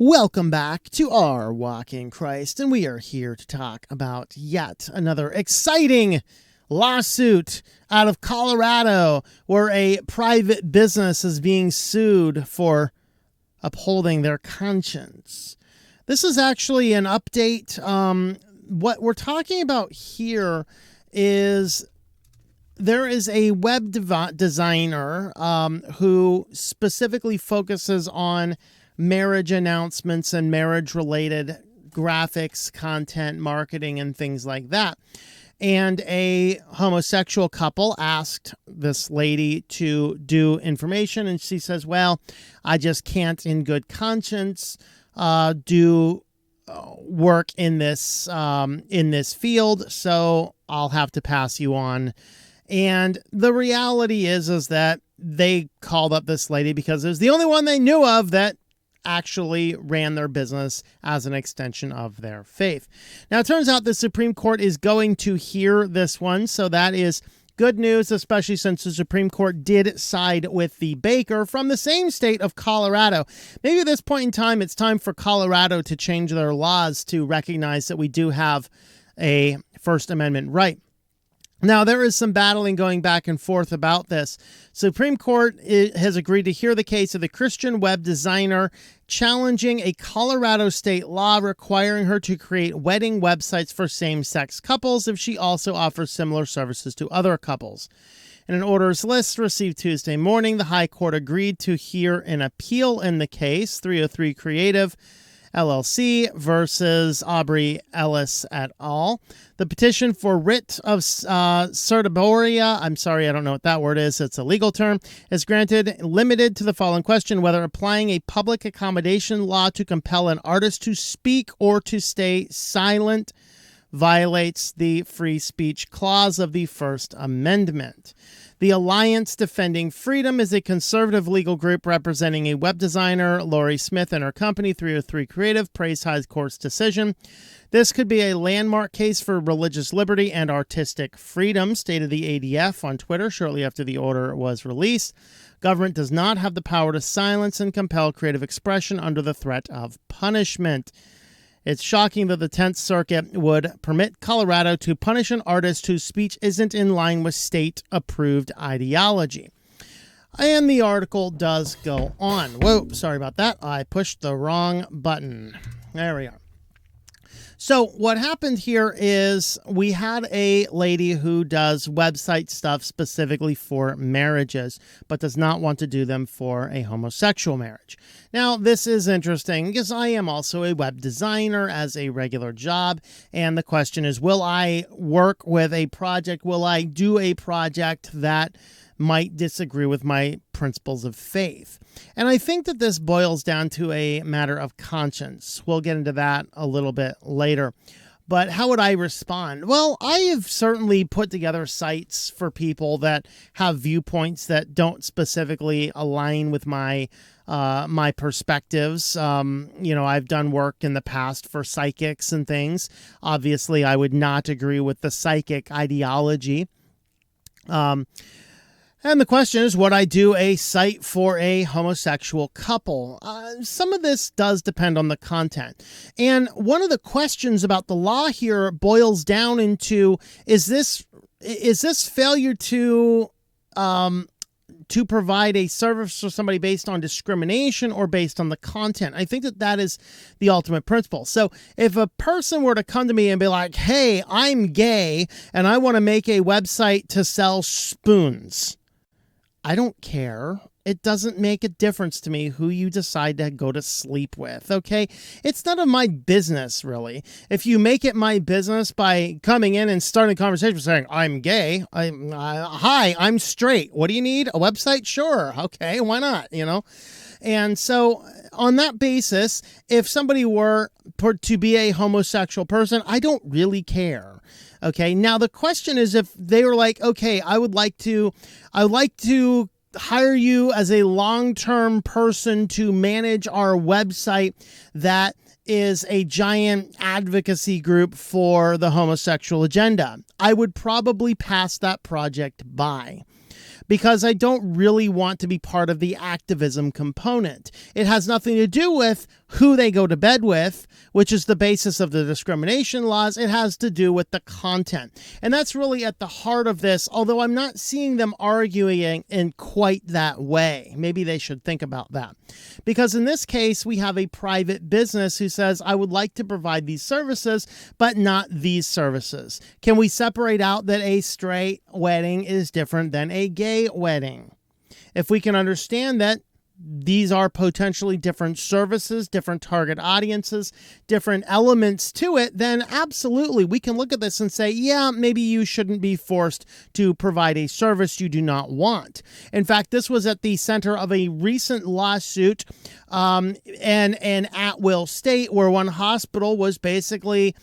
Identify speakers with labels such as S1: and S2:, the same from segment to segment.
S1: Welcome back to Our Walk in Christ, and we are here to talk about yet another exciting lawsuit out of Colorado where a private business is being sued for upholding their conscience. This is actually an update. What we're talking about here is there is a web designer who specifically focuses on marriage announcements and marriage-related graphics, content, marketing, and things like that. And a homosexual couple asked this lady to do information, and she says, well, I just can't in good conscience do work in this field, so I'll have to pass you on. And the reality is that they called up this lady because it was the only one they knew of that actually ran their business as an extension of their faith. Now, it turns out the Supreme Court is going to hear this one, so that is good news, especially since the Supreme Court did side with the baker from the same state of Colorado. Maybe at this point in time, it's time for Colorado to change their laws to recognize that we do have a First Amendment right. Now, there is some battling going back and forth about this. Supreme Court has agreed to hear the case of the Christian web designer challenging a Colorado state law requiring her to create wedding websites for same-sex couples if she also offers similar services to other couples. In an orders list received Tuesday morning, the High Court agreed to hear an appeal in the case, 303 Creative LLC versus Aubrey Ellis et al. The petition for writ of certiorari, I'm sorry, I don't know what that word is, it's a legal term, is granted limited to the following question: whether applying a public accommodation law to compel an artist to speak or to stay silent violates the free speech clause of the First Amendment. The Alliance Defending Freedom is a conservative legal group representing a web designer, Lori Smith, and her company, 303 Creative, praised High Court's decision. This could be a landmark case for religious liberty and artistic freedom, stated the ADF on Twitter shortly after the order was released. Government does not have the power to silence and compel creative expression under the threat of punishment. It's shocking that the 10th Circuit would permit Colorado to punish an artist whose speech isn't in line with state-approved ideology. And the article does go on. Whoa, sorry about that. I pushed the wrong button. There we are. So what happened here is we had a lady who does website stuff specifically for marriages, but does not want to do them for a homosexual marriage. Now, this is interesting because I am also a web designer as a regular job. And the question is, will I work with a project? Will I do a project that might disagree with my principles of faith? And I think that this boils down to a matter of conscience. We'll get into that a little bit later. But how would I respond? Well, I have certainly put together sites for people that have viewpoints that don't specifically align with my perspectives. I've done work in the past for psychics and things. Obviously, I would not agree with the psychic ideology. And the question is, would I do a site for a homosexual couple? Some of this does depend on the content. And one of the questions about the law here boils down into, is this failure to provide a service for somebody based on discrimination or based on the content? I think that is the ultimate principle. So if a person were to come to me and be like, hey, I'm gay and I want to make a website to sell spoons, I don't care. It doesn't make a difference to me who you decide to go to sleep with, okay? It's none of my business, really. If you make it my business by coming in and starting a conversation saying, I'm gay, hi, I'm straight. What do you need? A website? Sure. Okay, why not, And so on that basis, if somebody were to be a homosexual person, I don't really care. Okay. Now the question is, if they were like, okay, I would like to hire you as a long-term person to manage our website that is a giant advocacy group for the homosexual agenda, I would probably pass that project by. because I don't really want to be part of the activism component. It has nothing to do with who they go to bed with, which is the basis of the discrimination laws. It has to do with the content. And that's really at the heart of this, although I'm not seeing them arguing in quite that way. Maybe they should think about that. Because in this case, we have a private business who says, I would like to provide these services, but not these services. Can we separate out that a straight wedding is different than a gay wedding? If we can understand that these are potentially different services, different target audiences, different elements to it, then absolutely we can look at this and say, yeah, maybe you shouldn't be forced to provide a service you do not want. In fact, this was at the center of a recent lawsuit and an at-will state where one hospital was basically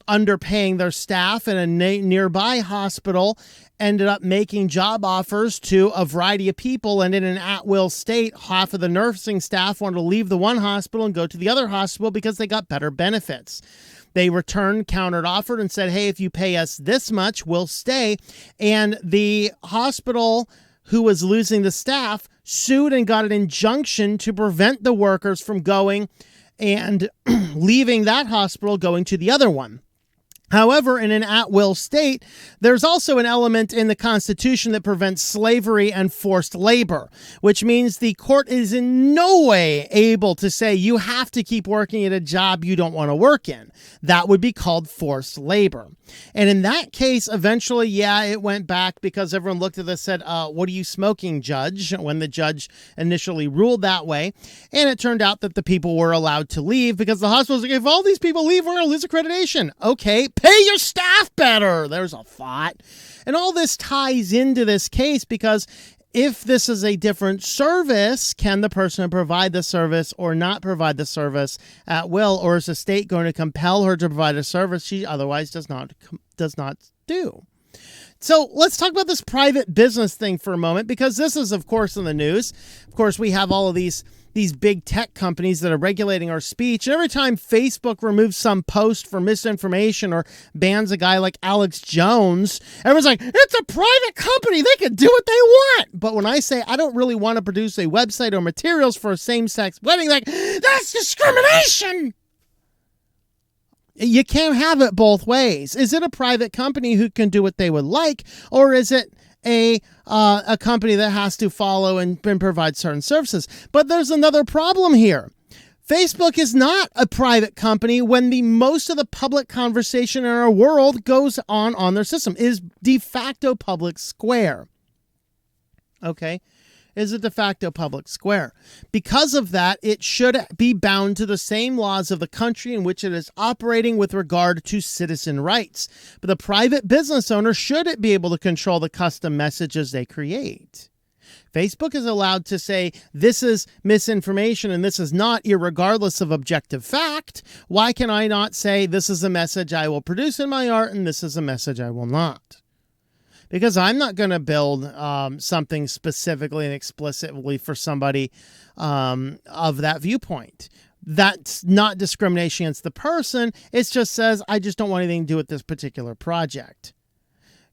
S1: underpaying their staff, and a nearby hospital ended up making job offers to a variety of people. And in an at-will state, half of the nursing staff wanted to leave the one hospital and go to the other hospital because they got better benefits. They returned, countered offered, and said, hey, if you pay us this much, we'll stay. And the hospital who was losing the staff sued and got an injunction to prevent the workers from going and leaving that hospital, going to the other one. However, in an at-will state, there's also an element in the Constitution that prevents slavery and forced labor, which means the court is in no way able to say you have to keep working at a job you don't want to work in. That would be called forced labor. And in that case, eventually, yeah, it went back because everyone looked at this and said, what are you smoking, judge? When the judge initially ruled that way. And it turned out that the people were allowed to leave because the hospital was like, if all these people leave, we're going to lose accreditation. Okay, pay your staff better. There's a thought. And all this ties into this case because if this is a different service, can the person provide the service or not provide the service at will? Or is the state going to compel her to provide a service she otherwise does not do? So let's talk about this private business thing for a moment, because this is, of course, in the news. Of course, we have all of these big tech companies that are regulating our speech. And every time Facebook removes some post for misinformation or bans a guy like Alex Jones, everyone's like, it's a private company. They can do what they want. But when I say I don't really want to produce a website or materials for a same-sex wedding, like, that's discrimination. You can't have it both ways. Is it a private company who can do what they would like, or is it a company that has to follow and provide certain services? But there's another problem here. Facebook is not a private company when the most of the public conversation in our world goes on their system, is de facto public square. Okay? Is a de facto public square. Because of that, it should be bound to the same laws of the country in which it is operating with regard to citizen rights. But the private business owner should be able to control the custom messages they create. Facebook is allowed to say this is misinformation and this is not, irregardless of objective fact. Why can I not say this is a message I will produce in my art and this is a message I will not? Because I'm not going to build something specifically and explicitly for somebody of that viewpoint. That's not discrimination against the person. It just says, I just don't want anything to do with this particular project.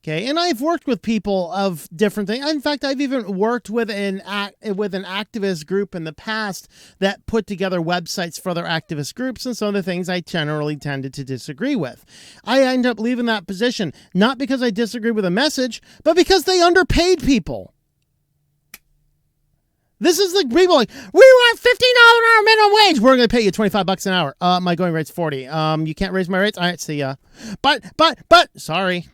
S1: Okay, and I've worked with people of different things. In fact, I've even worked with an activist group in the past that put together websites for other activist groups, and some of the things I generally tended to disagree with. I end up leaving that position, not because I disagree with a message, but because they underpaid people. This is the people like, we want $15 an hour minimum wage. We're going to pay you $25 an hour. My going rate's $40. You can't raise my rates? All right, see ya. But, sorry.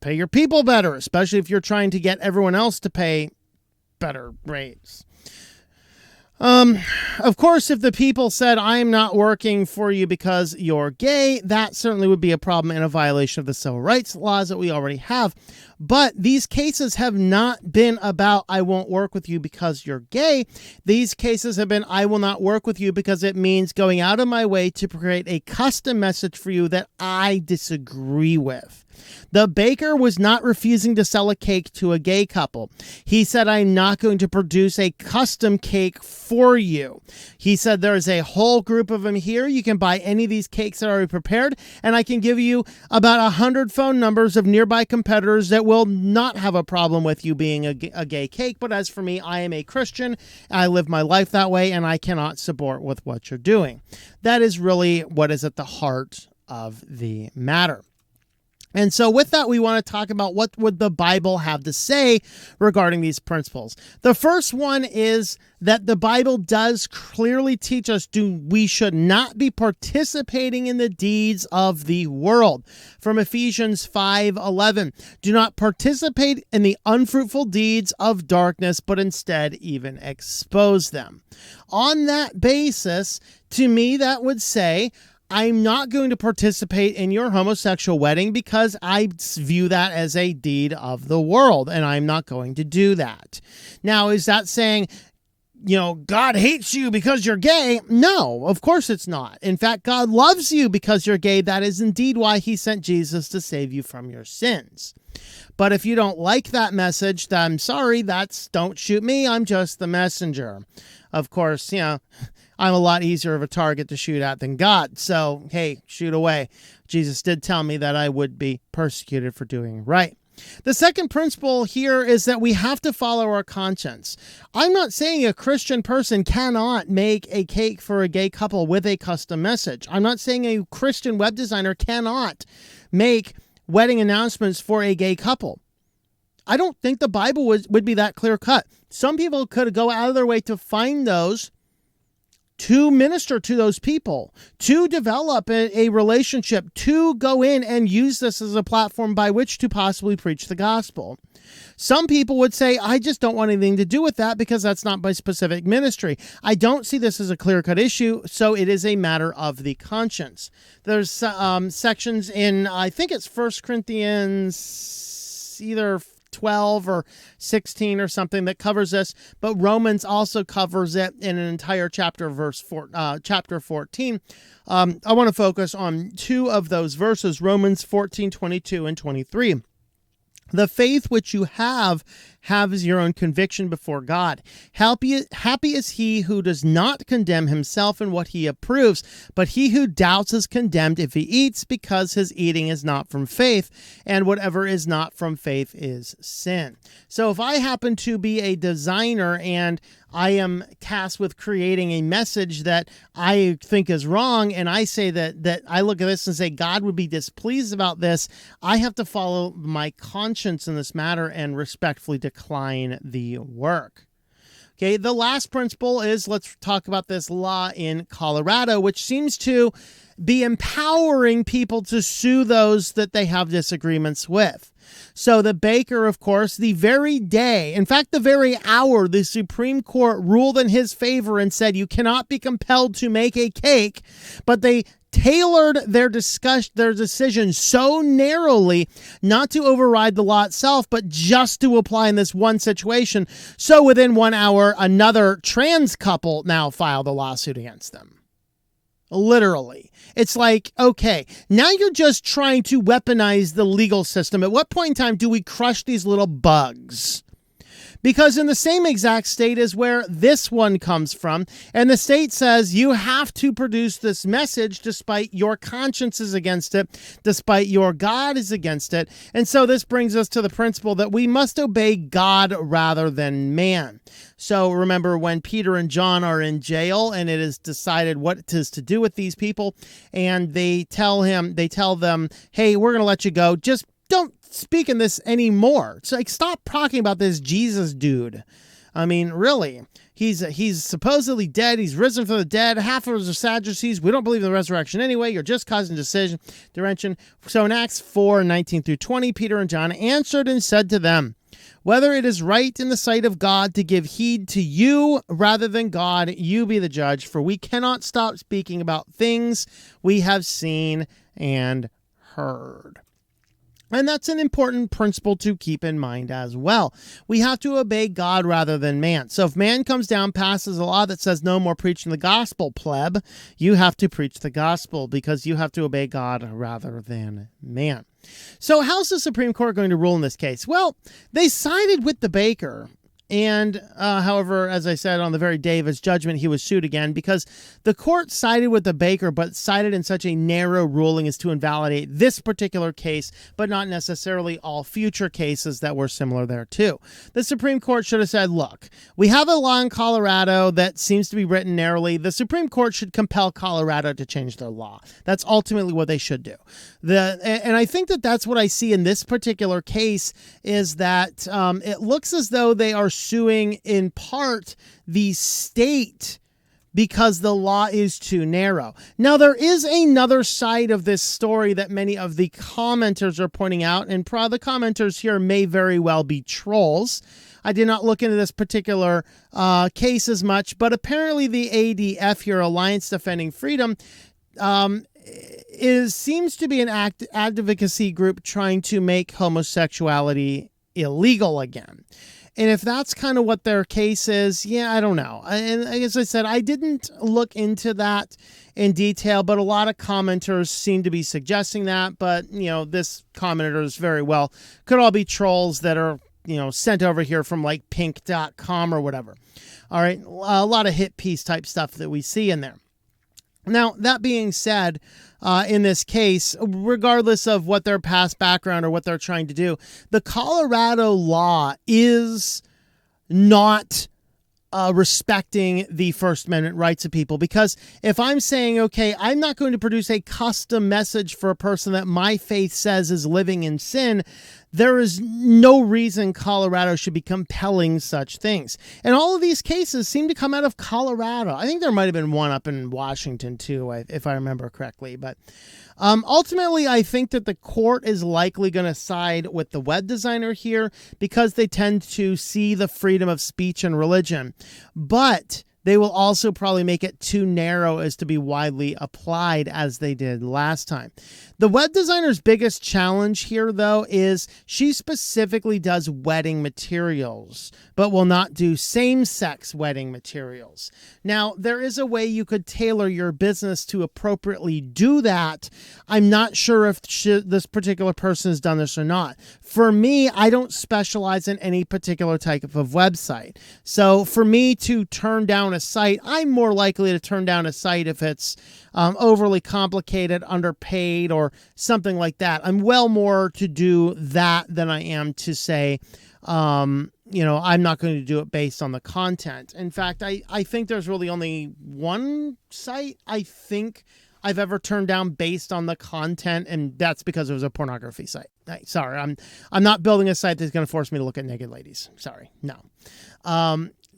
S1: Pay your people better, especially if you're trying to get everyone else to pay better rates. Of course, if the people said, I'm not working for you because you're gay, that certainly would be a problem and a violation of the civil rights laws that we already have. But these cases have not been about, I won't work with you because you're gay. These cases have been, I will not work with you because it means going out of my way to create a custom message for you that I disagree with. The baker was not refusing to sell a cake to a gay couple. He said, I'm not going to produce a custom cake for for you. He said there is a whole group of them here. You can buy any of these cakes that are already prepared, and I can give you about 100 phone numbers of nearby competitors that will not have a problem with you being a gay cake. But as for me, I am a Christian. I live my life that way, and I cannot support with what you're doing. That is really what is at the heart of the matter. And so with that, we want to talk about what would the Bible have to say regarding these principles. The first one is that the Bible does clearly teach us we should not be participating in the deeds of the world. From Ephesians 5:11, do not participate in the unfruitful deeds of darkness, but instead even expose them. On that basis, to me, that would say, I'm not going to participate in your homosexual wedding because I view that as a deed of the world, and I'm not going to do that. Now, is that saying, God hates you because you're gay? No, of course it's not. In fact, God loves you because you're gay. That is indeed why he sent Jesus to save you from your sins. But if you don't like that message, then I'm sorry, don't shoot me. I'm just the messenger. Of course, I'm a lot easier of a target to shoot at than God. So, hey, shoot away. Jesus did tell me that I would be persecuted for doing right. The second principle here is that we have to follow our conscience. I'm not saying a Christian person cannot make a cake for a gay couple with a custom message. I'm not saying a Christian web designer cannot make wedding announcements for a gay couple. I don't think the Bible would be that clear cut. Some people could go out of their way to find those, to minister to those people, to develop a relationship, to go in and use this as a platform by which to possibly preach the gospel. Some people would say, I just don't want anything to do with that because that's not my specific ministry. I don't see this as a clear-cut issue, so it is a matter of the conscience. There's sections in, I think it's 1 Corinthians, either 12 or 16 or something that covers this, but Romans also covers it in an entire chapter, chapter 14. I want to focus on two of those verses, Romans 14:22 and 23. The faith which you have your own conviction before God. Happy is he who does not condemn himself in what he approves, but he who doubts is condemned if he eats, because his eating is not from faith, and whatever is not from faith is sin. So if I happen to be a designer and I am tasked with creating a message that I think is wrong, and I say that I look at this and say God would be displeased about this, I have to follow my conscience in this matter and respectfully decline the work. Okay, the last principle is, let's talk about this law in Colorado, which seems to be empowering people to sue those that they have disagreements with. So the baker, of course, the very day, in fact, the very hour, the Supreme Court ruled in his favor and said you cannot be compelled to make a cake, but they tailored their decision so narrowly not to override the law itself, but just to apply in this one situation. So within 1 hour, another trans couple now filed a lawsuit against them. Literally. It's like, okay, now you're just trying to weaponize the legal system. At what point in time do we crush these little bugs? Because in the same exact state is where this one comes from, and the state says you have to produce this message despite your conscience is against it, despite your God is against it. And so this brings us to the principle that we must obey God rather than man. So remember when Peter and John are in jail and it is decided what it is to do with these people, and they tell them, hey, we're going to let you go. Just don't speak in this anymore. It's like, stop talking about this Jesus dude. I mean, really, he's supposedly dead. He's risen from the dead. Half of us are Sadducees. We don't believe in the resurrection anyway. You're just causing direction. So in Acts 4:19 through 20, Peter and John answered and said to them, whether it is right in the sight of God to give heed to you rather than God, you be the judge, for we cannot stop speaking about things we have seen and heard. And that's an important principle to keep in mind as well. We have to obey God rather than man. So if man comes down, passes a law that says no more preaching the gospel, pleb, you have to preach the gospel because you have to obey God rather than man. So how's the Supreme Court going to rule in this case? Well, they sided with the baker. And however, as I said, on the very day of his judgment, he was sued again because the court sided with the baker, but sided in such a narrow ruling as to invalidate this particular case, but not necessarily all future cases that were similar there too. The Supreme Court should have said, look, we have a law in Colorado that seems to be written narrowly. The Supreme Court should compel Colorado to change their law. That's ultimately what they should do. And I think that that's what I see in this particular case is that it looks as though they are suing in part the state because the law is too narrow. Now, there is another side of this story that many of the commenters are pointing out, and the commenters here may very well be trolls. I did not look into this particular case as much, but apparently the ADF here, Alliance Defending Freedom, seems to be an advocacy group trying to make homosexuality illegal again. And if that's kind of what their case is, yeah, I don't know. And as I said, I didn't look into that in detail, but a lot of commenters seem to be suggesting that. But, this commenters very well could all be trolls that are, sent over here from like pink.com or whatever. All right. A lot of hit piece type stuff that we see in there. Now, that being said, in this case, regardless of what their past background or what they're trying to do, the Colorado law is not respecting the First Amendment rights of people. Because if I'm saying, okay, I'm not going to produce a custom message for a person that my faith says is living in sin, there is no reason Colorado should be compelling such things. And all of these cases seem to come out of Colorado. I think there might have been one up in Washington too, if I remember correctly. But ultimately, I think that the court is likely going to side with the web designer here because they tend to see the freedom of speech and religion. But they will also probably make it too narrow as to be widely applied as they did last time. The web designer's biggest challenge here, though, is she specifically does wedding materials, but will not do same-sex wedding materials. Now, there is a way you could tailor your business to appropriately do that. I'm not sure if this particular person has done this or not. For me, I don't specialize in any particular type of website. So for me to turn down a site, I'm more likely to turn down a site if it's overly complicated, underpaid, or something like that. I'm well more to do that than I am to say, I'm not going to do it based on the content. In fact, I think there's really only one site I think I've ever turned down based on the content, and that's because it was a pornography site. Sorry, I'm not building a site that's going to force me to look at naked ladies. Sorry, no.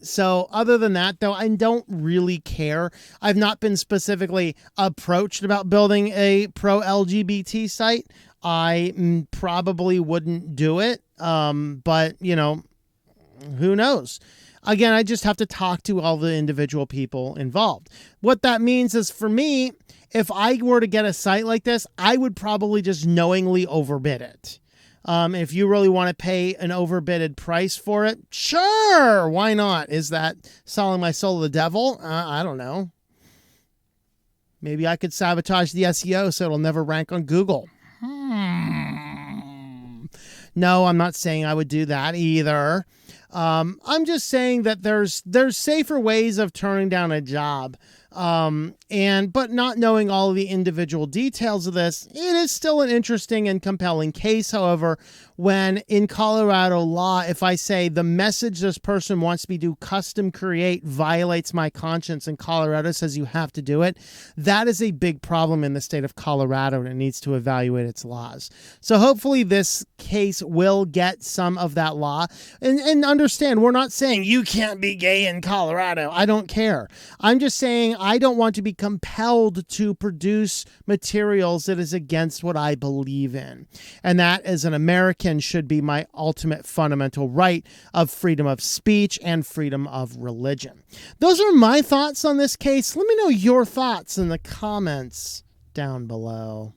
S1: So other than that, though, I don't really care. I've not been specifically approached about building a pro-LGBT site. I probably wouldn't do it, but, who knows? Again, I just have to talk to all the individual people involved. What that means is for me, if I were to get a site like this, I would probably just knowingly overbid it. If you really want to pay an overbidded price for it, sure, why not? Is that selling my soul to the devil? I don't know. Maybe I could sabotage the SEO so it'll never rank on Google. No, I'm not saying I would do that either. I'm just saying that there's safer ways of turning down a job. But not knowing all of the individual details of this, it is still an interesting and compelling case. However, when in Colorado law, if I say the message this person wants me to custom create violates my conscience and Colorado says you have to do it, that is a big problem in the state of Colorado and it needs to evaluate its laws. So hopefully this case will get some of that law and understand we're not saying you can't be gay in Colorado. I don't care. I'm just saying I don't want to be compelled to produce materials that is against what I believe in. And that as an American should be my ultimate fundamental right of freedom of speech and freedom of religion. Those are my thoughts on this case. Let me know your thoughts in the comments down below.